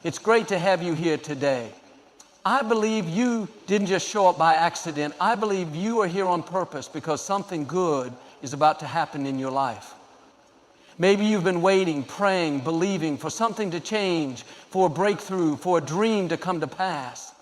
It's great to have you here today. I believe you didn't just show up by accident. I believe you are here on purpose because something good is about to happen in your life. Maybe you've been waiting, praying, believing for something to change, for a breakthrough, for a dream to come to pass.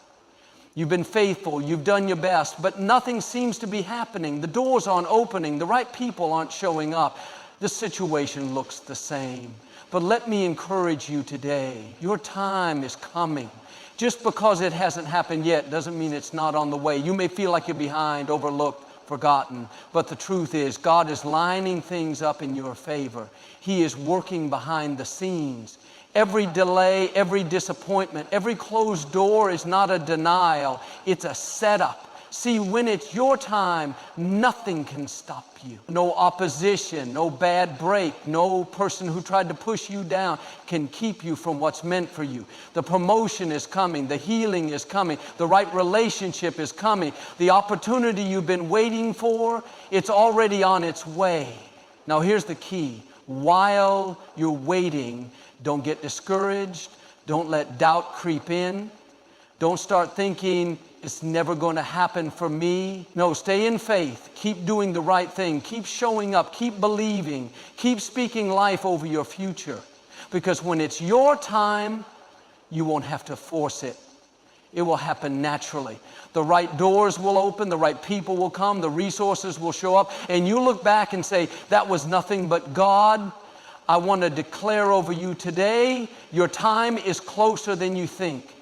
You've been faithful, you've done your best, but nothing seems to be happening. The doors aren't opening, the right people aren't showing up. The situation looks the same. But let me encourage you today. Your time is coming. Just because it hasn't happened yet doesn't mean it's not on the way. You may feel like you're behind, overlooked, forgotten. But the truth is, God is lining things up in your favor. He is working behind the scenes. Every delay, every disappointment, every closed door is not a denial. It's a setup. See, when it's your time, nothing can stop you. No opposition, no bad break, no person who tried to push you down can keep you from what's meant for you. The promotion is coming, the healing is coming, the right relationship is coming. The opportunity you've been waiting for, it's already on its way. Now here's the key. While you're waiting, don't get discouraged. Don't let doubt creep in. Don't start thinking, it's never going to happen for me. No, stay in faith. Keep doing the right thing. Keep showing up. Keep believing. Keep speaking life over your future. Because when it's your time, you won't have to force it. It will happen naturally. The right doors will open. The right people will come. The resources will show up. And you look back and say, that was nothing but God. I want to declare over you today, your time is closer than you think.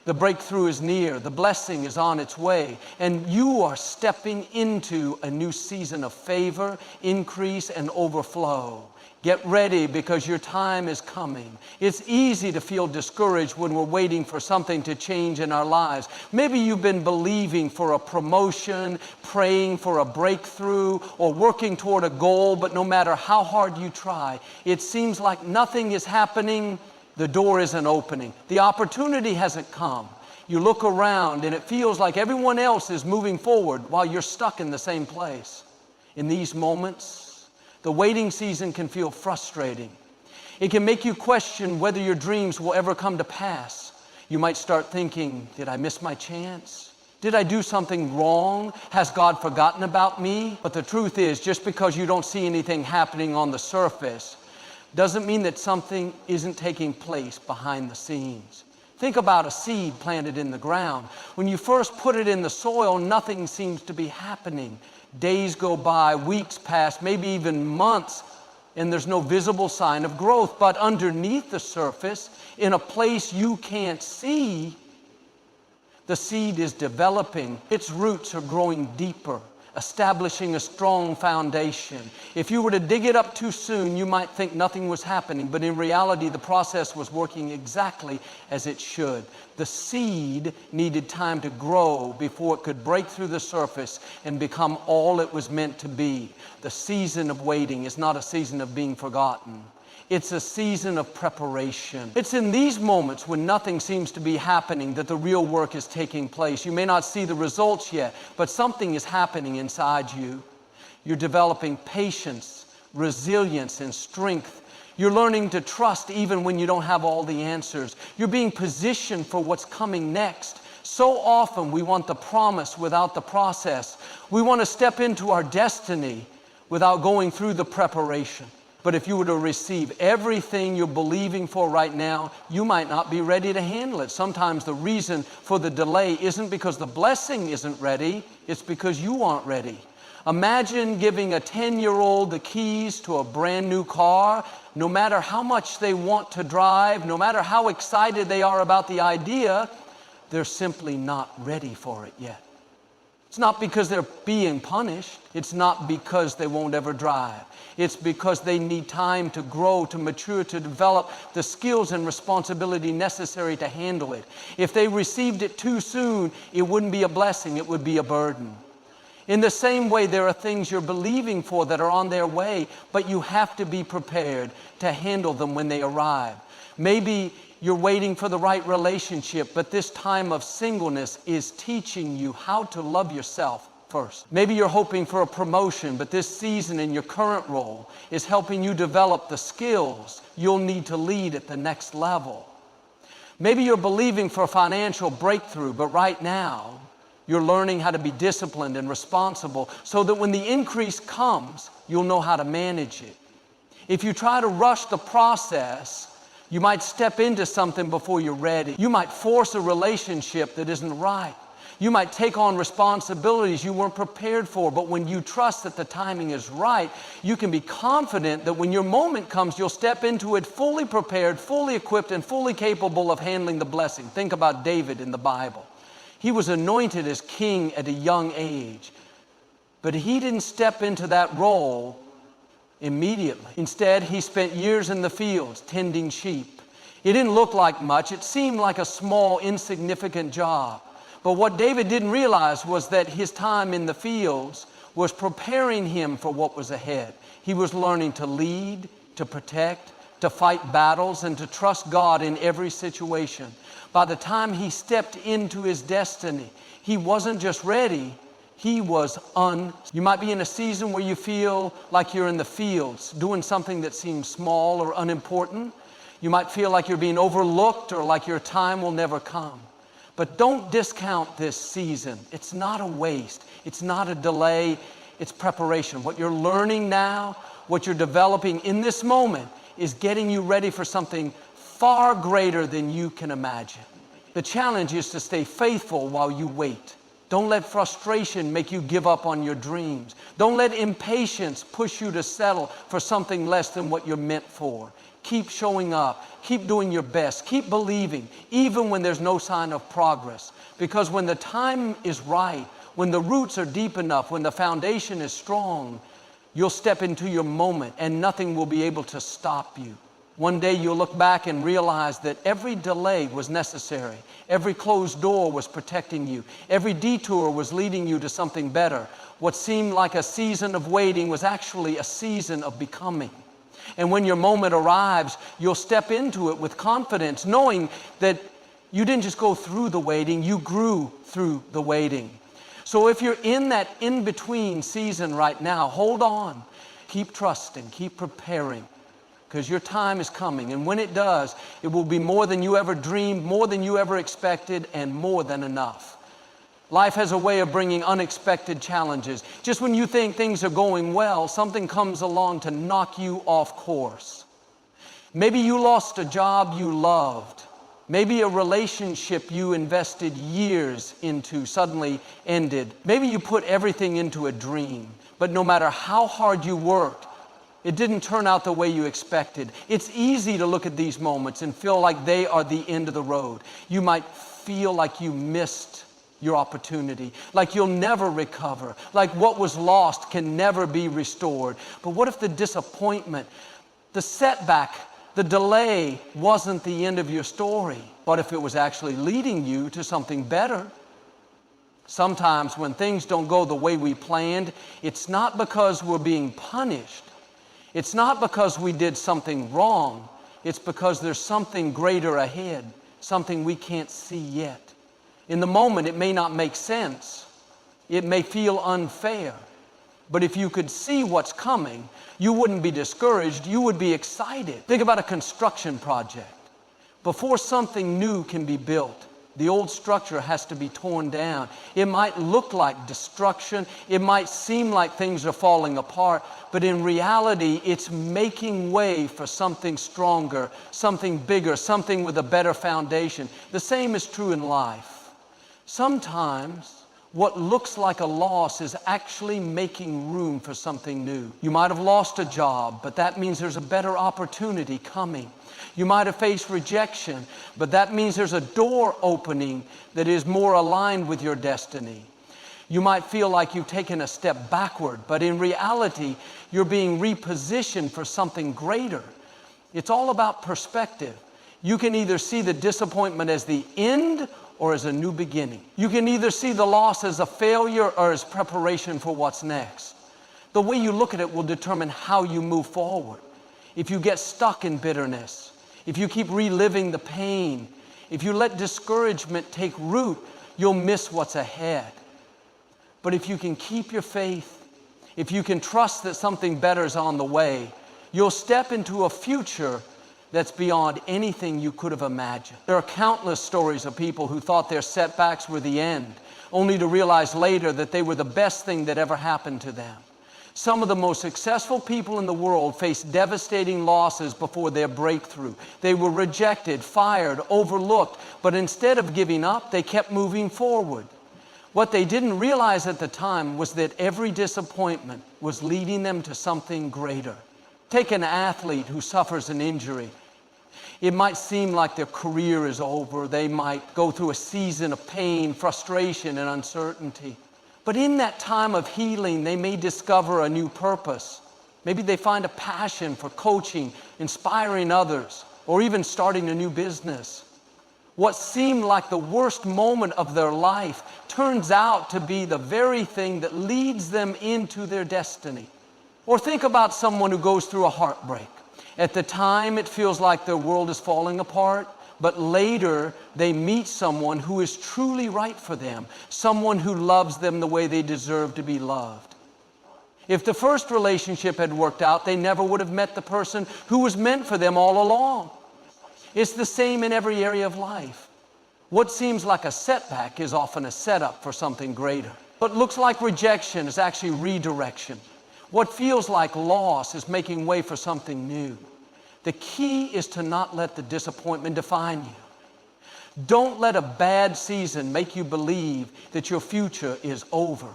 The breakthrough is near. The blessing is on its way. And you are stepping into a new season of favor, increase, and overflow. Get ready because your time is coming. It's easy to feel discouraged when we're waiting for something to change in our lives. Maybe you've been believing for a promotion, praying for a breakthrough, or working toward a goal, but no matter how hard you try, it seems like nothing is happening. The door isn't opening. The opportunity hasn't come. You look around and it feels like everyone else is moving forward while you're stuck in the same place. In these moments, the waiting season can feel frustrating. It can make you question whether your dreams will ever come to pass. You might start thinking, did I miss my chance? Did I do something wrong? Has God forgotten about me? But the truth is, just because you don't see anything happening on the surface, doesn't mean that something isn't taking place behind the scenes. Think about a seed planted in the ground. When you first put it in the soil, nothing seems to be happening. Days go by, weeks pass, maybe even months, and there's no visible sign of growth. But underneath the surface, in a place you can't see, the seed is developing. Its roots are growing deeper, establishing a strong foundation. If you were to dig it up too soon, you might think nothing was happening, but in reality, the process was working exactly as it should. The seed needed time to grow before it could break through the surface and become all it was meant to be. The season of waiting is not a season of being forgotten. It's a season of preparation. It's in these moments when nothing seems to be happening that the real work is taking place. You may not see the results yet, but something is happening inside you. You're developing patience, resilience, and strength. You're learning to trust even when you don't have all the answers. You're being positioned for what's coming next. So often we want the promise without the process. We want to step into our destiny without going through the preparation. But if you were to receive everything you're believing for right now, you might not be ready to handle it. Sometimes the reason for the delay isn't because the blessing isn't ready, it's because you aren't ready. Imagine giving a 10-year-old the keys to a brand new car. No matter how much they want to drive, no matter how excited they are about the idea, they're simply not ready for it yet. It's not because they're being punished. It's not because they won't ever drive. It's because they need time to grow, to mature, to develop the skills and responsibility necessary to handle it. If they received it too soon, it wouldn't be a blessing, it would be a burden. In the same way, there are things you're believing for that are on their way, but you have to be prepared to handle them when they arrive. Maybe you're waiting for the right relationship, but this time of singleness is teaching you how to love yourself first. Maybe you're hoping for a promotion, but this season in your current role is helping you develop the skills you'll need to lead at the next level. Maybe you're believing for a financial breakthrough, but right now, you're learning how to be disciplined and responsible so that when the increase comes, you'll know how to manage it. If you try to rush the process, you might step into something before you're ready. You might force a relationship that isn't right. You might take on responsibilities you weren't prepared for, but when you trust that the timing is right, you can be confident that when your moment comes, you'll step into it fully prepared, fully equipped, and fully capable of handling the blessing. Think about David in the Bible. He was anointed as king at a young age, but he didn't step into that role immediately. Instead, he spent years in the fields tending sheep. It didn't look like much. It seemed like a small, insignificant job. But what David didn't realize was that his time in the fields was preparing him for what was ahead. He was learning to lead, to protect, to fight battles, and to trust God in every situation. By the time he stepped into his destiny, he wasn't just ready, he was You might be in a season where you feel like you're in the fields, doing something that seems small or unimportant. You might feel like you're being overlooked or like your time will never come. But don't discount this season. It's not a waste. It's not a delay. It's preparation. What you're learning now, what you're developing in this moment is getting you ready for something far greater than you can imagine. The challenge is to stay faithful while you wait. Don't let frustration make you give up on your dreams. Don't let impatience push you to settle for something less than what you're meant for. Keep showing up. Keep doing your best. Keep believing, even when there's no sign of progress. Because when the time is right, when the roots are deep enough, when the foundation is strong, you'll step into your moment and nothing will be able to stop you. One day you'll look back and realize that every delay was necessary. Every closed door was protecting you. Every detour was leading you to something better. What seemed like a season of waiting was actually a season of becoming. And when your moment arrives, you'll step into it with confidence, knowing that you didn't just go through the waiting, you grew through the waiting. So if you're in that in-between season right now, hold on. Keep trusting, keep preparing, because your time is coming. And when it does, it will be more than you ever dreamed, more than you ever expected, and more than enough. Life has a way of bringing unexpected challenges. Just when you think things are going well, something comes along to knock you off course. Maybe you lost a job you loved. Maybe a relationship you invested years into suddenly ended. Maybe you put everything into a dream, but no matter how hard you worked, it didn't turn out the way you expected. It's easy to look at these moments and feel like they are the end of the road. You might feel like you missed your opportunity, like you'll never recover, like what was lost can never be restored. But what if the disappointment, the setback, the delay wasn't the end of your story? What if it was actually leading you to something better? Sometimes when things don't go the way we planned, it's not because we're being punished. It's not because we did something wrong. It's because there's something greater ahead, something we can't see yet. In the moment, it may not make sense. It may feel unfair. But if you could see what's coming, you wouldn't be discouraged. You would be excited. Think about a construction project. Before something new can be built, the old structure has to be torn down. It might look like destruction. It might seem like things are falling apart. But in reality, it's making way for something stronger, something bigger, something with a better foundation. The same is true in life. Sometimes what looks like a loss is actually making room for something new. You might have lost a job, but that means there's a better opportunity coming. You might have faced rejection, but that means there's a door opening that is more aligned with your destiny. You might feel like you've taken a step backward, but in reality, you're being repositioned for something greater. It's all about perspective. You can either see the disappointment as the end or as a new beginning. You can either see the loss as a failure or as preparation for what's next. The way you look at it will determine how you move forward. If you get stuck in bitterness, if you keep reliving the pain, if you let discouragement take root, you'll miss what's ahead. But if you can keep your faith, if you can trust that something better is on the way, you'll step into a future that's beyond anything you could have imagined. There are countless stories of people who thought their setbacks were the end, only to realize later that they were the best thing that ever happened to them. Some of the most successful people in the world faced devastating losses before their breakthrough. They were rejected, fired, overlooked, but instead of giving up, they kept moving forward. What they didn't realize at the time was that every disappointment was leading them to something greater. Take an athlete who suffers an injury. It might seem like their career is over. They might go through a season of pain, frustration, and uncertainty. But in that time of healing, they may discover a new purpose. Maybe they find a passion for coaching, inspiring others, or even starting a new business. What seemed like the worst moment of their life turns out to be the very thing that leads them into their destiny. Or think about someone who goes through a heartbreak. At the time, it feels like their world is falling apart, but later they meet someone who is truly right for them, someone who loves them the way they deserve to be loved. If the first relationship had worked out, they never would have met the person who was meant for them all along. It's the same in every area of life. What seems like a setback is often a setup for something greater. What looks like rejection is actually redirection. What feels like loss is making way for something new. The key is to not let the disappointment define you. Don't let a bad season make you believe that your future is over.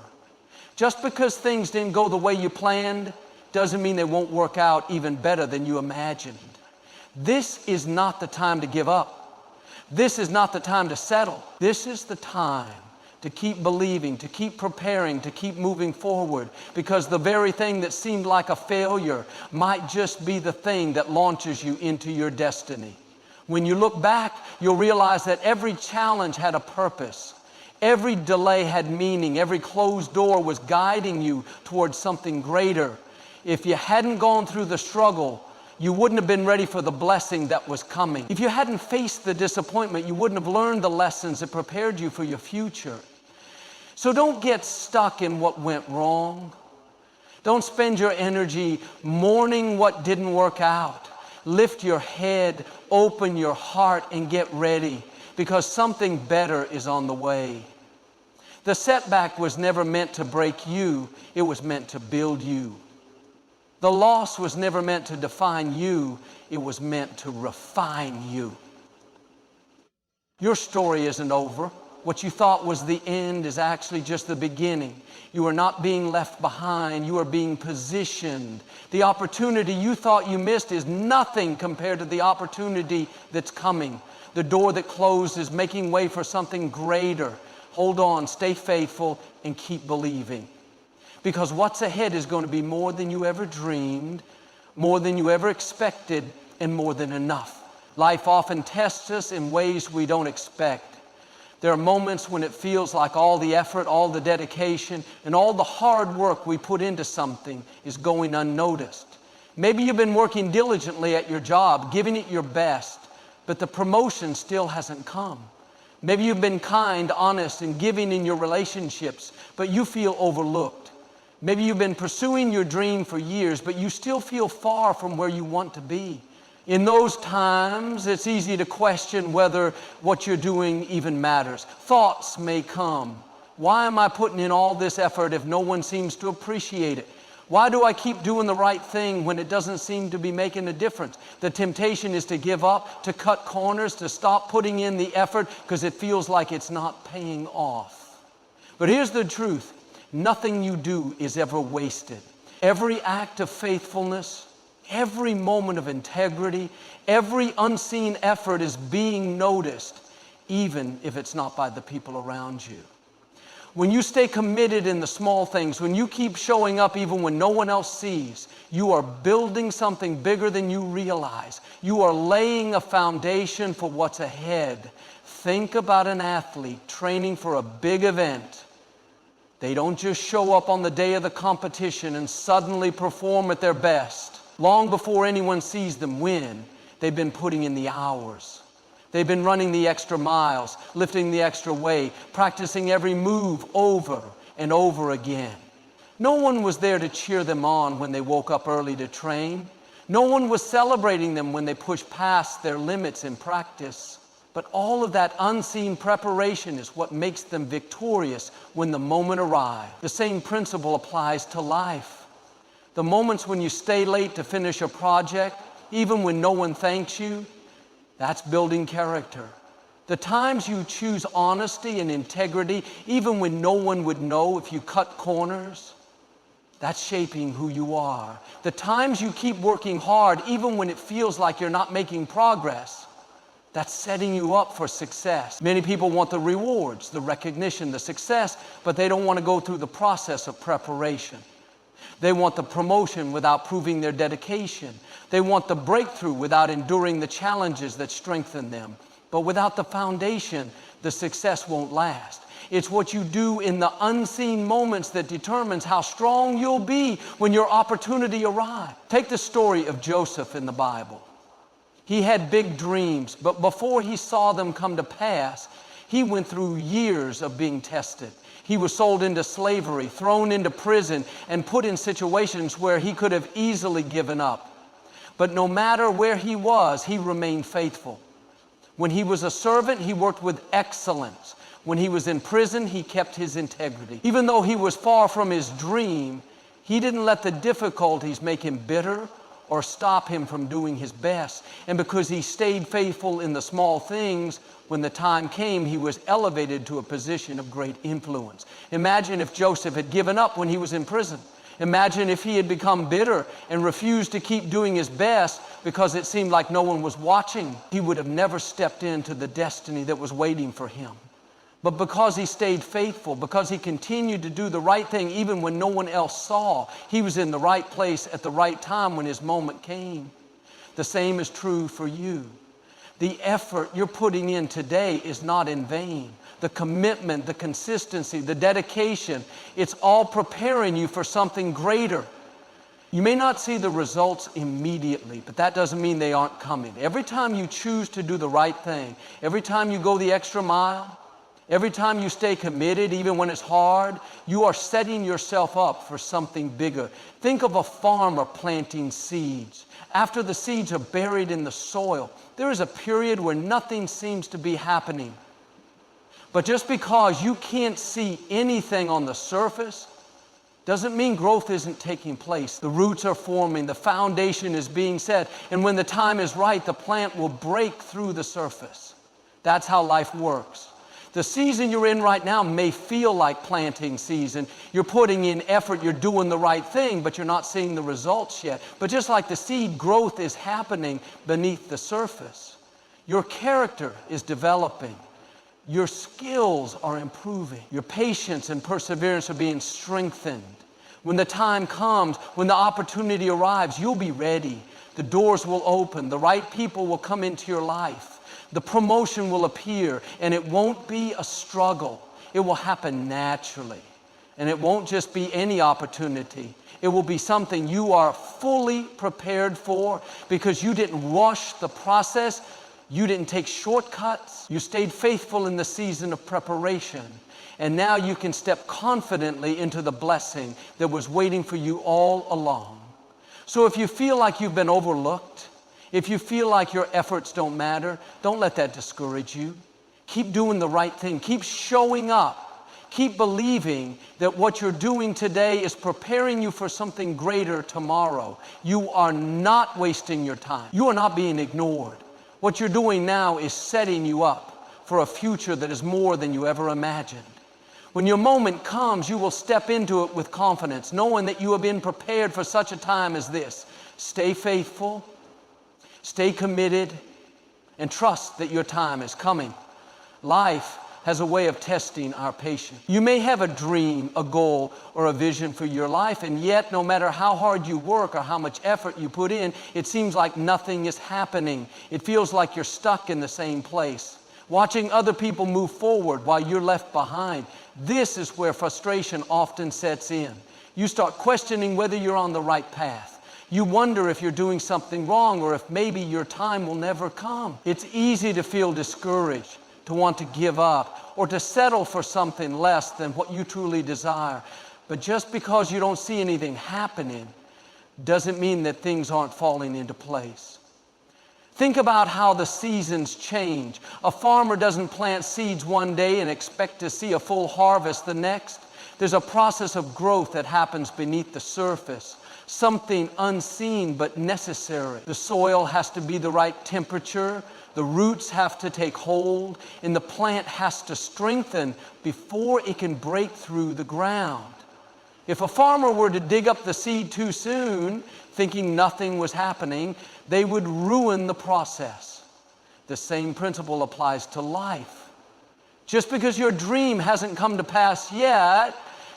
Just because things didn't go the way you planned doesn't mean they won't work out even better than you imagined. This is not the time to give up. This is not the time to settle. This is the time to keep believing, to keep preparing, to keep moving forward, because the very thing that seemed like a failure might just be the thing that launches you into your destiny. When you look back, you'll realize that every challenge had a purpose. Every delay had meaning. Every closed door was guiding you towards something greater. If you hadn't gone through the struggle, you wouldn't have been ready for the blessing that was coming. If you hadn't faced the disappointment, you wouldn't have learned the lessons that prepared you for your future. So don't get stuck in what went wrong. Don't spend your energy mourning what didn't work out. Lift your head, open your heart, and get ready, because something better is on the way. The setback was never meant to break you. It was meant to build you. The loss was never meant to define you. It was meant to refine you. Your story isn't over. What you thought was the end is actually just the beginning. You are not being left behind. You are being positioned. The opportunity you thought you missed is nothing compared to the opportunity that's coming. The door that closed is making way for something greater. Hold on, stay faithful, and keep believing. Because what's ahead is going to be more than you ever dreamed, more than you ever expected, and more than enough. Life often tests us in ways we don't expect. There are moments when it feels like all the effort, all the dedication, and all the hard work we put into something is going unnoticed. Maybe you've been working diligently at your job, giving it your best, but the promotion still hasn't come. Maybe you've been kind, honest, and giving in your relationships, but you feel overlooked. Maybe you've been pursuing your dream for years, but you still feel far from where you want to be. In those times, it's easy to question whether what you're doing even matters. Thoughts may come. Why am I putting in all this effort if no one seems to appreciate it? Why do I keep doing the right thing when it doesn't seem to be making a difference? The temptation is to give up, to cut corners, to stop putting in the effort because it feels like it's not paying off. But here's the truth. Nothing you do is ever wasted. Every act of faithfulness, every moment of integrity, every unseen effort is being noticed, even if it's not by the people around you. When you stay committed in the small things, when you keep showing up even when no one else sees, you are building something bigger than you realize. You are laying a foundation for what's ahead. Think about an athlete training for a big event. They don't just show up on the day of the competition and suddenly perform at their best. Long before anyone sees them win, they've been putting in the hours. They've been running the extra miles, lifting the extra weight, practicing every move over and over again. No one was there to cheer them on when they woke up early to train. No one was celebrating them when they pushed past their limits in practice. But all of that unseen preparation is what makes them victorious when the moment arrives. The same principle applies to life. The moments when you stay late to finish a project, even when no one thanks you, that's building character. The times you choose honesty and integrity, even when no one would know if you cut corners, that's shaping who you are. The times you keep working hard, even when it feels like you're not making progress, that's setting you up for success. Many people want the rewards, the recognition, the success, but they don't want to go through the process of preparation. They want the promotion without proving their dedication. They want the breakthrough without enduring the challenges that strengthen them. But without the foundation, the success won't last. It's what you do in the unseen moments that determines how strong you'll be when your opportunity arrives. Take the story of Joseph in the Bible. He had big dreams, but before he saw them come to pass, he went through years of being tested. He was sold into slavery, thrown into prison, and put in situations where he could have easily given up. But no matter where he was, he remained faithful. When he was a servant, he worked with excellence. When he was in prison, he kept his integrity. Even though he was far from his dream, he didn't let the difficulties make him bitter or stop him from doing his best. And because he stayed faithful in the small things, when the time came, he was elevated to a position of great influence. Imagine if Joseph had given up when he was in prison. Imagine if he had become bitter and refused to keep doing his best because it seemed like no one was watching. He would have never stepped into the destiny that was waiting for him. But because he stayed faithful, because he continued to do the right thing even when no one else saw, he was in the right place at the right time when his moment came. The same is true for you. The effort you're putting in today is not in vain. The commitment, the consistency, the dedication, it's all preparing you for something greater. You may not see the results immediately, but that doesn't mean they aren't coming. Every time you choose to do the right thing, every time you go the extra mile, every time you stay committed, even when it's hard, you are setting yourself up for something bigger. Think of a farmer planting seeds. After the seeds are buried in the soil, there is a period where nothing seems to be happening. But just because you can't see anything on the surface doesn't mean growth isn't taking place. The roots are forming, the foundation is being set, and when the time is right, the plant will break through the surface. That's how life works. The season you're in right now may feel like planting season. You're putting in effort, you're doing the right thing, but you're not seeing the results yet. But just like the seed, growth is happening beneath the surface. Your character is developing. Your skills are improving. Your patience and perseverance are being strengthened. When the time comes, when the opportunity arrives, you'll be ready. The doors will open. The right people will come into your life. The promotion will appear, and it won't be a struggle. It will happen naturally. And it won't just be any opportunity. It will be something you are fully prepared for because you didn't rush the process. You didn't take shortcuts. You stayed faithful in the season of preparation. And now you can step confidently into the blessing that was waiting for you all along. So if you feel like you've been overlooked, if you feel like your efforts don't matter, don't let that discourage you. Keep doing the right thing. Keep showing up. Keep believing that what you're doing today is preparing you for something greater tomorrow. You are not wasting your time. You are not being ignored. What you're doing now is setting you up for a future that is more than you ever imagined. When your moment comes, you will step into it with confidence, knowing that you have been prepared for such a time as this. Stay faithful. Stay committed and trust that your time is coming. Life has a way of testing our patience. You may have a dream, a goal, or a vision for your life, and yet no matter how hard you work or how much effort you put in, it seems like nothing is happening. It feels like you're stuck in the same place, watching other people move forward while you're left behind. This is where frustration often sets in. You start questioning whether you're on the right path. You wonder if you're doing something wrong or if maybe your time will never come. It's easy to feel discouraged, to want to give up, or to settle for something less than what you truly desire. But just because you don't see anything happening doesn't mean that things aren't falling into place. Think about how the seasons change. A farmer doesn't plant seeds one day and expect to see a full harvest the next. There's a process of growth that happens beneath the surface, something unseen but necessary. The soil has to be the right temperature, the roots have to take hold, and the plant has to strengthen before it can break through the ground. If a farmer were to dig up the seed too soon, thinking nothing was happening, they would ruin the process. The same principle applies to life. Just because your dream hasn't come to pass yet,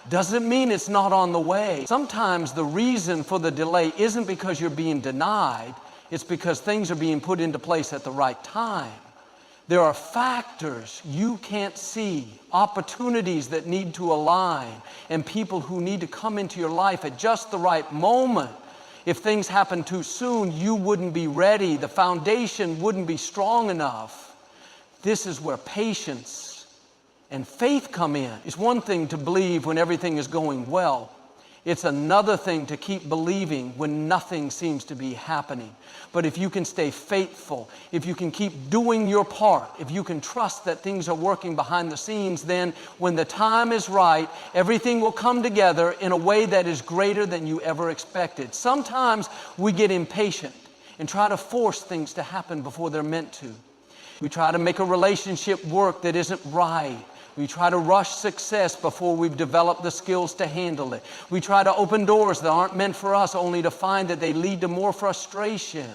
doesn't mean it's not on the way. Sometimes the reason for the delay isn't because you're being denied, it's because things are being put into place at the right time. There are factors you can't see, opportunities that need to align, and people who need to come into your life at just the right moment. If things happen too soon, you wouldn't be ready. The foundation wouldn't be strong enough. This is where patience and faith come in. It's one thing to believe when everything is going well. It's another thing to keep believing when nothing seems to be happening. But if you can stay faithful, if you can keep doing your part, if you can trust that things are working behind the scenes, then when the time is right, everything will come together in a way that is greater than you ever expected. Sometimes we get impatient and try to force things to happen before they're meant to. We try to make a relationship work that isn't right. We try to rush success before we've developed the skills to handle it. We try to open doors that aren't meant for us only to find that they lead to more frustration.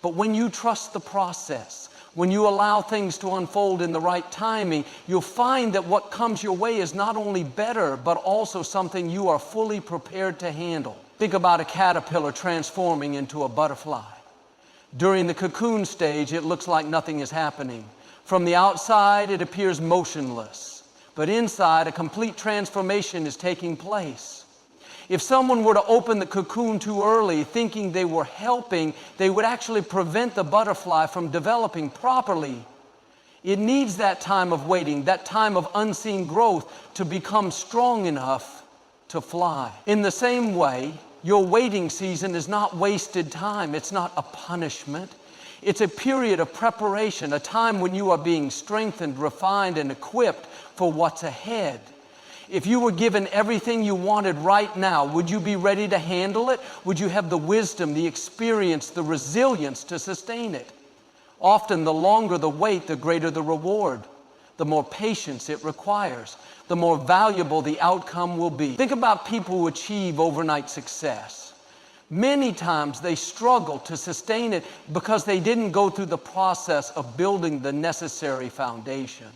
But when you trust the process, when you allow things to unfold in the right timing, you'll find that what comes your way is not only better, but also something you are fully prepared to handle. Think about a caterpillar transforming into a butterfly. During the cocoon stage, it looks like nothing is happening. From the outside, it appears motionless, but inside, a complete transformation is taking place. If someone were to open the cocoon too early, thinking they were helping, they would actually prevent the butterfly from developing properly. It needs that time of waiting, that time of unseen growth to become strong enough to fly. In the same way, your waiting season is not wasted time. It's not a punishment. It's a period of preparation, a time when you are being strengthened, refined, and equipped for what's ahead. If you were given everything you wanted right now, would you be ready to handle it? Would you have the wisdom, the experience, the resilience to sustain it? Often, the longer the wait, the greater the reward. The more patience it requires, the more valuable the outcome will be. Think about people who achieve overnight success. Many times they struggle to sustain it because they didn't go through the process of building the necessary foundation.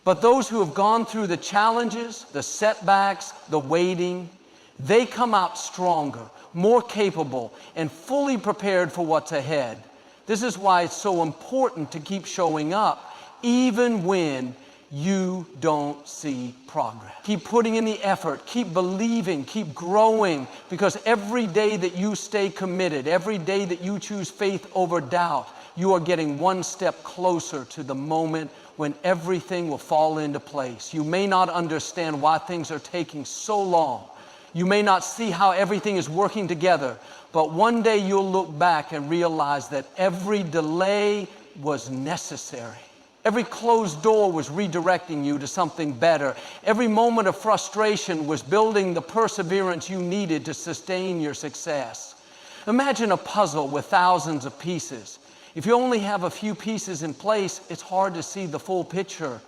But those who have gone through the challenges, the setbacks, the waiting, they come out stronger, more capable, and fully prepared for what's ahead. This is why it's so important to keep showing up, even when you don't see progress. Keep putting in the effort, keep believing, keep growing, because every day that you stay committed, every day that you choose faith over doubt, you are getting one step closer to the moment when everything will fall into place. You may not understand why things are taking so long. You may not see how everything is working together, but one day you'll look back and realize that every delay was necessary. Every closed door was redirecting you to something better. Every moment of frustration was building the perseverance you needed to sustain your success. Imagine a puzzle with thousands of pieces. If you only have a few pieces in place, it's hard to see the full picture.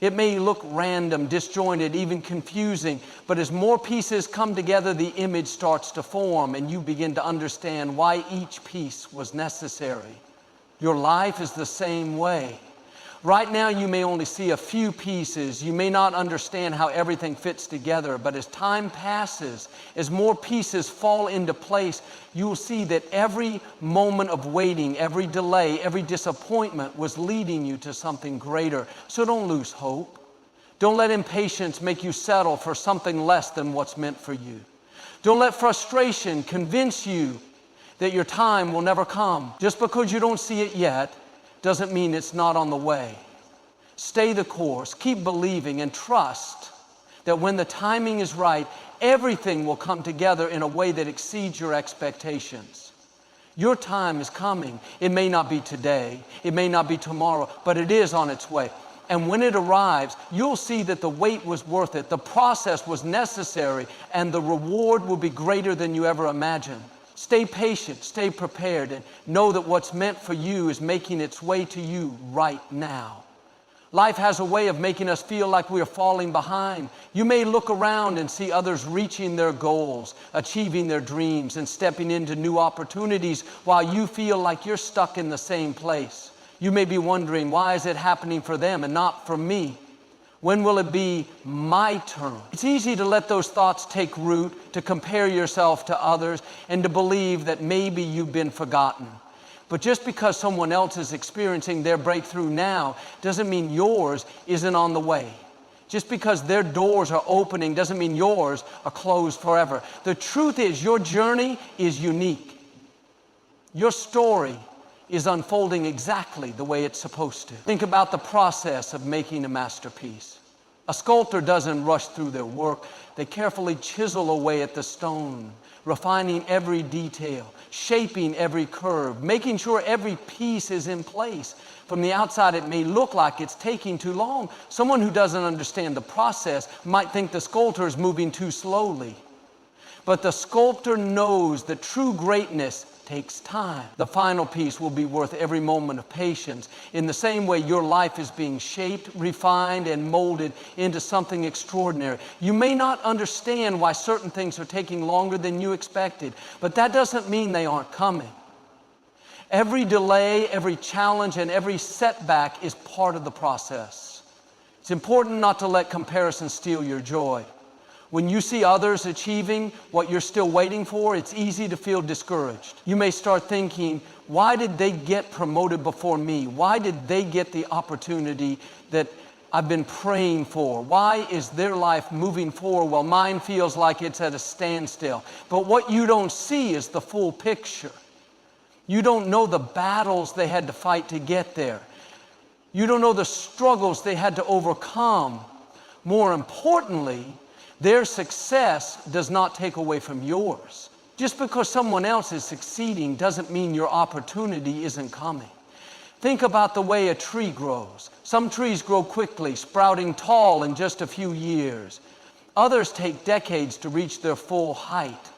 It may look random, disjointed, even confusing, but as more pieces come together, the image starts to form, and you begin to understand why each piece was necessary. Your life is the same way. Right now, you may only see a few pieces. You may not understand how everything fits together, but as time passes, as more pieces fall into place, you will see that every moment of waiting, every delay, every disappointment was leading you to something greater. So don't lose hope. Don't let impatience make you settle for something less than what's meant for you. Don't let frustration convince you that your time will never come. Just because you don't see it yet doesn't mean it's not on the way. Stay the course, keep believing, and trust that when the timing is right, everything will come together in a way that exceeds your expectations. Your time is coming. It may not be today, it may not be tomorrow, but it is on its way. And when it arrives, you'll see that the wait was worth it, the process was necessary, and the reward will be greater than you ever imagined. Stay patient, stay prepared, and know that what's meant for you is making its way to you right now. Life has a way of making us feel like we are falling behind. You may look around and see others reaching their goals, achieving their dreams, and stepping into new opportunities while you feel like you're stuck in the same place. You may be wondering, why is it happening for them and not for me? When will it be my turn? It's easy to let those thoughts take root, to compare yourself to others, and to believe that maybe you've been forgotten. But just because someone else is experiencing their breakthrough now doesn't mean yours isn't on the way. Just because their doors are opening doesn't mean yours are closed forever. The truth is, your journey is unique. Your story is unfolding exactly the way it's supposed to. Think about the process of making a masterpiece. A sculptor doesn't rush through their work. They carefully chisel away at the stone, refining every detail, shaping every curve, making sure every piece is in place. From the outside, it may look like it's taking too long. Someone who doesn't understand the process might think the sculptor is moving too slowly. But the sculptor knows that true greatness takes time. The final piece will be worth every moment of patience. In the same way, your life is being shaped, refined, and molded into something extraordinary. You may not understand why certain things are taking longer than you expected, but that doesn't mean they aren't coming. Every delay, every challenge, and every setback is part of the process. It's important not to let comparison steal your joy. When you see others achieving what you're still waiting for, it's easy to feel discouraged. You may start thinking, why did they get promoted before me? Why did they get the opportunity that I've been praying for? Why is their life moving forward while mine feels like it's at a standstill? But what you don't see is the full picture. You don't know the battles they had to fight to get there. You don't know the struggles they had to overcome. More importantly, their success does not take away from yours. Just because someone else is succeeding doesn't mean your opportunity isn't coming. Think about the way a tree grows. Some trees grow quickly, sprouting tall in just a few years. Others take decades to reach their full height.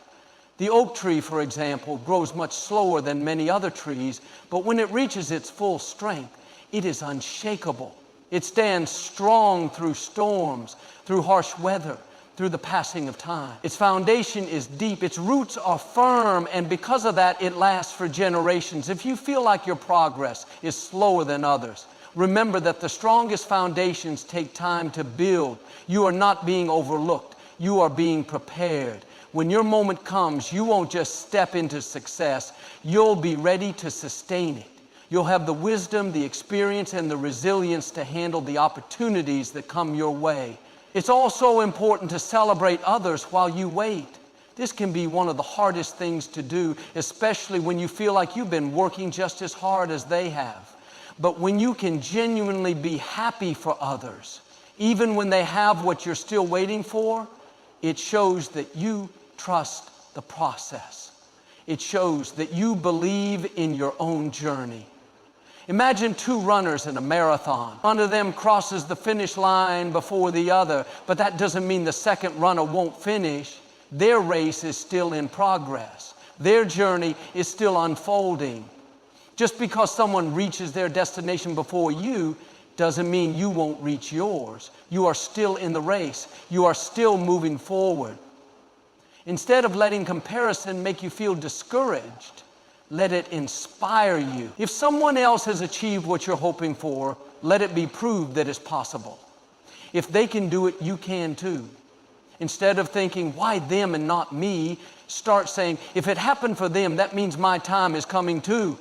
The oak tree, for example, grows much slower than many other trees, but when it reaches its full strength, it is unshakable. It stands strong through storms, through harsh weather, through the passing of time. Its foundation is deep, its roots are firm, and because of that, it lasts for generations. If you feel like your progress is slower than others, remember that the strongest foundations take time to build. You are not being overlooked, you are being prepared. When your moment comes, you won't just step into success, you'll be ready to sustain it. You'll have the wisdom, the experience, and the resilience to handle the opportunities that come your way. It's also important to celebrate others while you wait. This can be one of the hardest things to do, especially when you feel like you've been working just as hard as they have. But when you can genuinely be happy for others, even when they have what you're still waiting for, it shows that you trust the process. It shows that you believe in your own journey. Imagine two runners in a marathon. One of them crosses the finish line before the other, but that doesn't mean the second runner won't finish. Their race is still in progress. Their journey is still unfolding. Just because someone reaches their destination before you doesn't mean you won't reach yours. You are still in the race. You are still moving forward. Instead of letting comparison make you feel discouraged, let it inspire you. If someone else has achieved what you're hoping for, let it be proved that it's possible. If they can do it, you can too. Instead of thinking, why them and not me, start saying, if it happened for them, that means my time is coming too.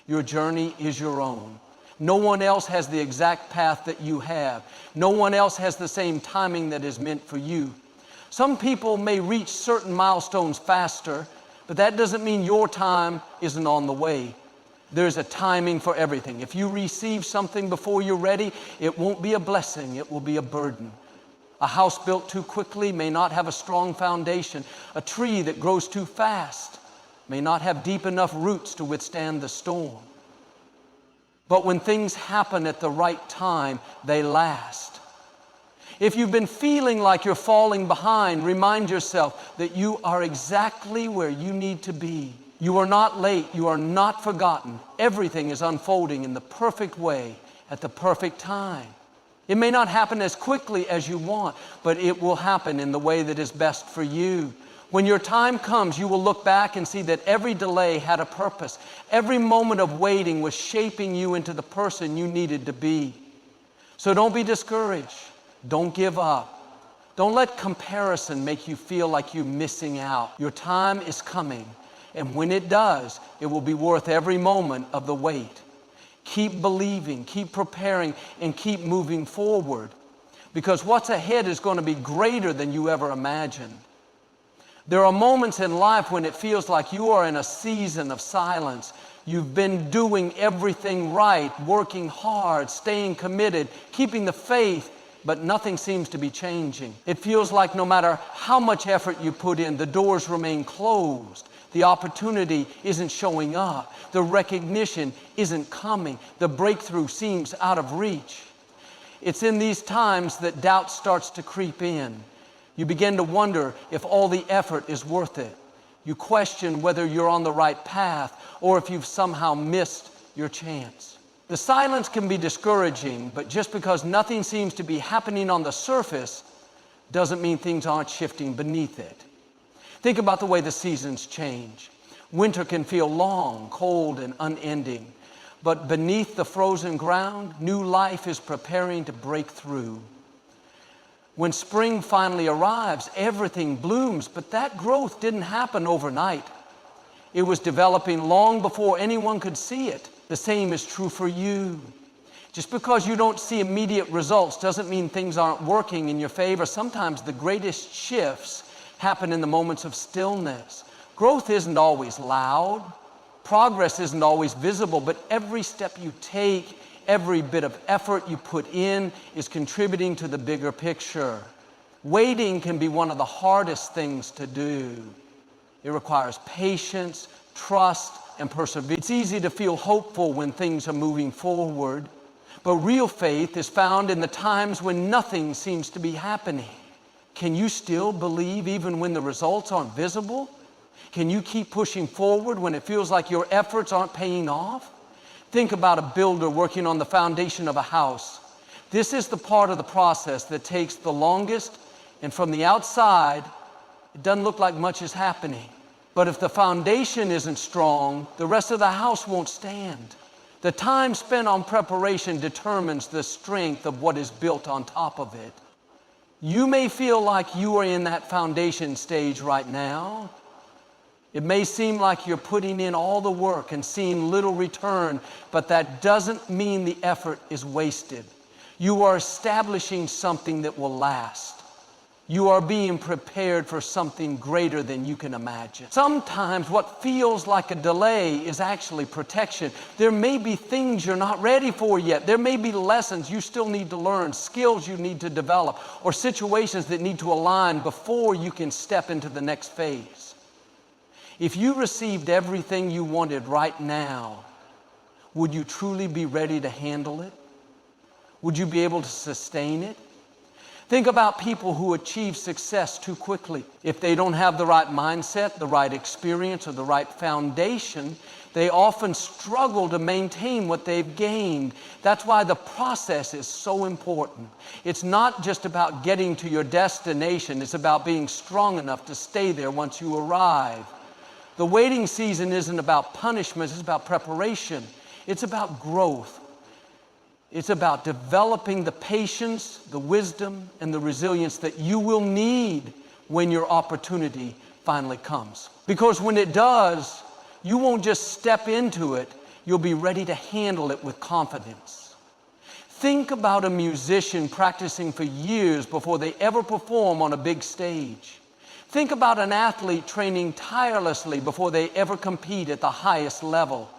Your journey is your own. No one else has the exact path that you have. No one else has the same timing that is meant for you. Some people may reach certain milestones faster, but that doesn't mean your time isn't on the way. There's a timing for everything. If you receive something before you're ready, it won't be a blessing, it will be a burden. A house built too quickly may not have a strong foundation. A tree that grows too fast may not have deep enough roots to withstand the storm. But when things happen at the right time, they last. If you've been feeling like you're falling behind, remind yourself that you are exactly where you need to be. You are not late. You are not forgotten. Everything is unfolding in the perfect way at the perfect time. It may not happen as quickly as you want, but it will happen in the way that is best for you. When your time comes, you will look back and see that every delay had a purpose. Every moment of waiting was shaping you into the person you needed to be. So don't be discouraged. Don't give up. Don't let comparison make you feel like you're missing out. Your time is coming, and when it does, it will be worth every moment of the wait. Keep believing, keep preparing, and keep moving forward, because what's ahead is going to be greater than you ever imagined. There are moments in life when it feels like you are in a season of silence. You've been doing everything right, working hard, staying committed, keeping the faith, but nothing seems to be changing. It feels like no matter how much effort you put in, the doors remain closed. The opportunity isn't showing up. The recognition isn't coming. The breakthrough seems out of reach. It's in these times that doubt starts to creep in. You begin to wonder if all the effort is worth it. You question whether you're on the right path or if you've somehow missed your chance. The silence can be discouraging, but just because nothing seems to be happening on the surface doesn't mean things aren't shifting beneath it. Think about the way the seasons change. Winter can feel long, cold, and unending, but beneath the frozen ground, new life is preparing to break through. When spring finally arrives, everything blooms, but that growth didn't happen overnight. It was developing long before anyone could see it. The same is true for you. Just because you don't see immediate results doesn't mean things aren't working in your favor. Sometimes the greatest shifts happen in the moments of stillness. Growth isn't always loud. Progress isn't always visible, but every step you take, every bit of effort you put in is contributing to the bigger picture. Waiting can be one of the hardest things to do. It requires patience, trust, and perseverance. It's easy to feel hopeful when things are moving forward, but real faith is found in the times when nothing seems to be happening. Can you still believe even when the results aren't visible? Can you keep pushing forward when it feels like your efforts aren't paying off? Think about a builder working on the foundation of a house. This is the part of the process that takes the longest, and from the outside, it doesn't look like much is happening. But if the foundation isn't strong, the rest of the house won't stand. The time spent on preparation determines the strength of what is built on top of it. You may feel like you are in that foundation stage right now. It may seem like you're putting in all the work and seeing little return, but that doesn't mean the effort is wasted. You are establishing something that will last. You are being prepared for something greater than you can imagine. Sometimes what feels like a delay is actually protection. There may be things you're not ready for yet. There may be lessons you still need to learn, skills you need to develop, or situations that need to align before you can step into the next phase. If you received everything you wanted right now, would you truly be ready to handle it? Would you be able to sustain it? Think about people who achieve success too quickly. If they don't have the right mindset, the right experience, or the right foundation, they often struggle to maintain what they've gained. That's why the process is so important. It's not just about getting to your destination. It's about being strong enough to stay there once you arrive. The waiting season isn't about punishment. It's about preparation. It's about growth. It's about developing the patience, the wisdom, and the resilience that you will need when your opportunity finally comes. Because when it does, you won't just step into it, you'll be ready to handle it with confidence. Think about a musician practicing for years before they ever perform on a big stage. Think about an athlete training tirelessly before they ever compete at the highest level.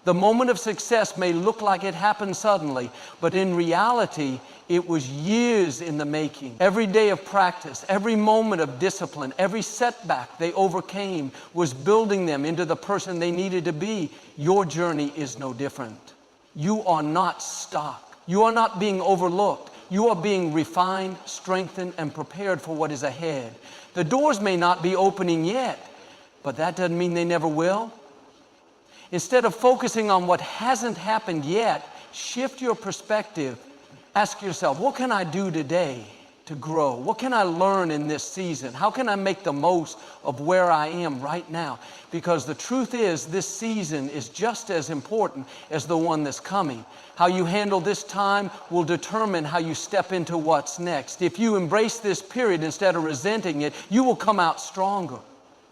The moment of success may look like it happened suddenly, but in reality, It was years in the making. Every day of practice, every moment of discipline, every setback they overcame was building them into the person they needed to be. Your journey is no different. You are not stuck. You are not being overlooked. You are being refined, strengthened, and prepared for what is ahead. The doors may not be opening yet, but that doesn't mean they never will. Instead of focusing on what hasn't happened yet, shift your perspective. Ask yourself, what can I do today to grow? What can I learn in this season? How can I make the most of where I am right now? Because the truth is, this season is just as important as the one that's coming. How you handle this time will determine how you step into what's next. If you embrace this period instead of resenting it, you will come out stronger.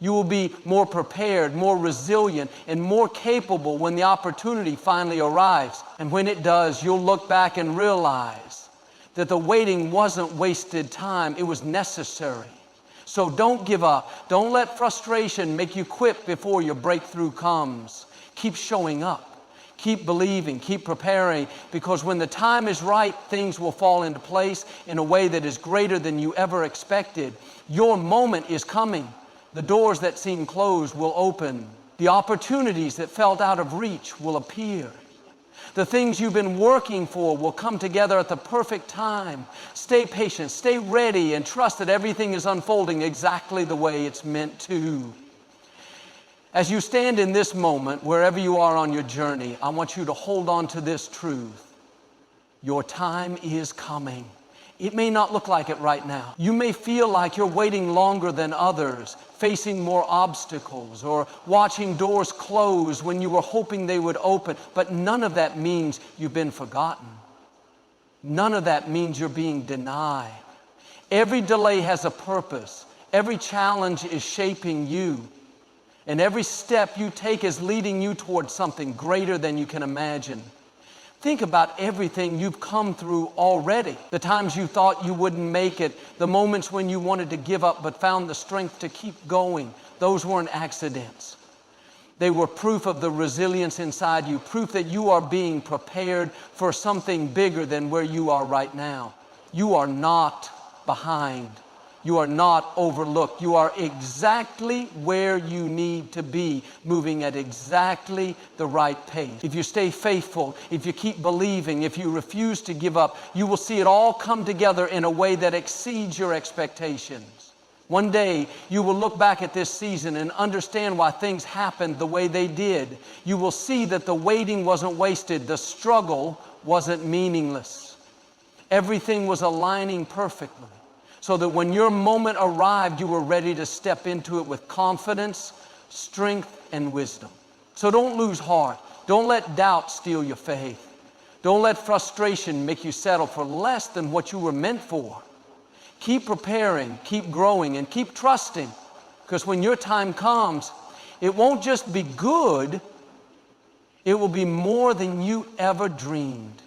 You will be more prepared, more resilient, and more capable when the opportunity finally arrives. And when it does, you'll look back and realize that the waiting wasn't wasted time, it was necessary. So don't give up. Don't let frustration make you quit before your breakthrough comes. Keep showing up. Keep believing, keep preparing, because when the time is right, things will fall into place in a way that is greater than you ever expected. Your moment is coming. The doors that seem closed will open. The opportunities that felt out of reach will appear. The things you've been working for will come together at the perfect time. Stay patient, stay ready, and trust that everything is unfolding exactly the way it's meant to. As you stand in this moment, wherever you are on your journey, I want you to hold on to this truth. Your time is coming. It may not look like it right now. You may feel like you're waiting longer than others, facing more obstacles, or watching doors close when you were hoping they would open. But none of that means you've been forgotten. None of that means you're being denied. Every delay has a purpose. Every challenge is shaping you. And every step you take is leading you towards something greater than you can imagine. Think about everything you've come through already. The times you thought you wouldn't make it, the moments when you wanted to give up but found the strength to keep going. Those weren't accidents. They were proof of the resilience inside you, proof that you are being prepared for something bigger than where you are right now. You are not behind. You are not overlooked. You are exactly where you need to be, moving at exactly the right pace. If you stay faithful, if you keep believing, if you refuse to give up, you will see it all come together in a way that exceeds your expectations. One day, you will look back at this season and understand why things happened the way they did. You will see that the waiting wasn't wasted. The struggle wasn't meaningless. Everything was aligning perfectly, so that when your moment arrived, you were ready to step into it with confidence, strength, and wisdom. So don't lose heart. Don't let doubt steal your faith. Don't let frustration make you settle for less than what you were meant for. Keep preparing, keep growing, and keep trusting, because when your time comes, it won't just be good, it will be more than you ever dreamed.